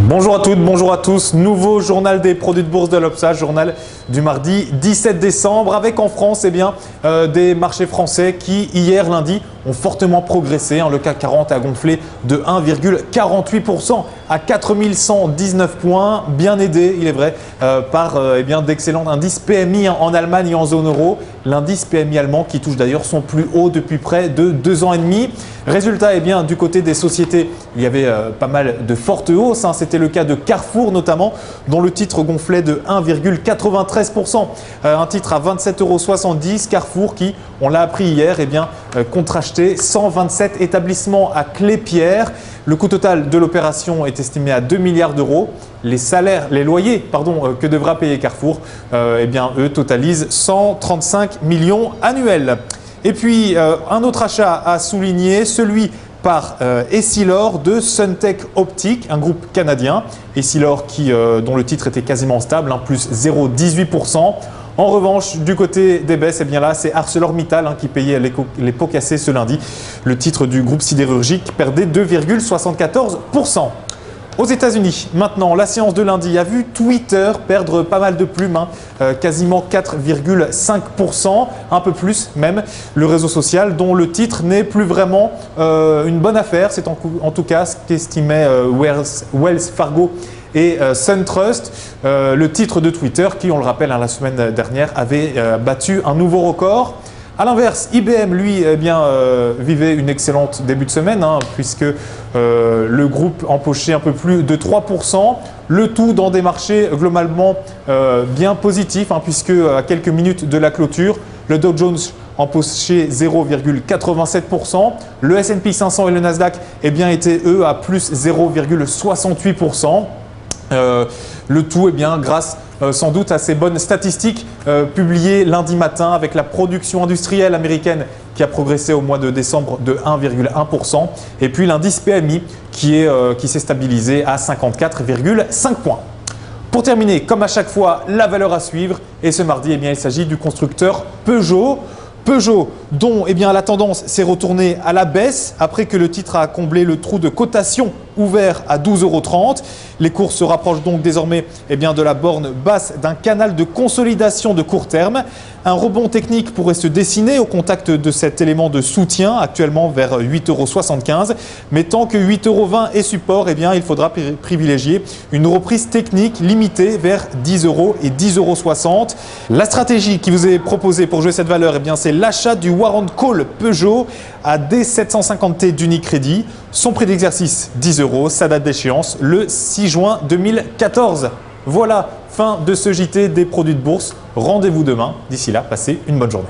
Bonjour à toutes, bonjour à tous. Nouveau journal des produits de bourse de l'Obsa, journal du mardi 17 décembre avec en France des marchés français qui hier lundi ont fortement progressé. Le CAC 40 a gonflé de 1,48% à 4119 points, bien aidé, il est vrai, par d'excellents indices PMI en Allemagne et en zone euro. L'indice PMI allemand qui touche d'ailleurs son plus haut depuis près de 2 ans et demi. Résultat, du côté des sociétés, il y avait pas mal de fortes hausses. C'était le cas de Carrefour notamment, dont le titre gonflait de 1,93%. Un titre à 27,70 €. Carrefour qui, on l'a appris hier, compte racheter 127 établissements à Clépierre. Le coût total de l'opération est estimé à 2 milliards d'euros. Les loyers que devra payer Carrefour, eux totalisent 135 millions annuels. Et puis, un autre achat à souligner, celui par Essilor de Suntech Optics, un groupe canadien. Essilor dont le titre était quasiment stable, plus 0,18%. En revanche, du côté des baisses, c'est ArcelorMittal qui payait les pots cassés ce lundi. Le titre du groupe sidérurgique perdait 2,74%. Aux États-Unis, maintenant, la séance de lundi a vu Twitter perdre pas mal de plumes, quasiment 4,5%, un peu plus même. Le réseau social dont le titre n'est plus vraiment une bonne affaire. C'est en tout cas ce qu'estimaient Wells Fargo et SunTrust. Le titre de Twitter qui, on le rappelle, la semaine dernière avait battu un nouveau record. A l'inverse, IBM, lui, vivait une excellente début de semaine puisque le groupe empochait un peu plus de 3%. Le tout dans des marchés globalement bien positifs puisque à quelques minutes de la clôture, le Dow Jones empochait 0,87%. Le S&P 500 et le Nasdaq étaient eux à plus 0,68%. Le tout grâce sans doute à ces bonnes statistiques publiées lundi matin avec la production industrielle américaine qui a progressé au mois de décembre de 1,1% et puis l'indice PMI qui s'est stabilisé à 54,5 points. Pour terminer, comme à chaque fois, la valeur à suivre et ce mardi, il s'agit du constructeur Peugeot. Peugeot, dont la tendance s'est retournée à la baisse après que le titre a comblé le trou de cotation ouvert à 12,30 €. Les cours se rapprochent donc désormais de la borne basse d'un canal de consolidation de court terme. Un rebond technique pourrait se dessiner au contact de cet élément de soutien, actuellement vers 8,75 €. Mais tant que 8,20 € est support, il faudra privilégier une reprise technique limitée vers 10 € et 10,60 €. La stratégie qui vous est proposée pour jouer cette valeur, c'est l'achat du warrant call Peugeot à D750T d'Unicredit. Son prix d'exercice 10 €, sa date d'échéance le 6 juin 2014. Voilà, fin de ce JT des produits de bourse. Rendez-vous demain. D'ici là, passez une bonne journée.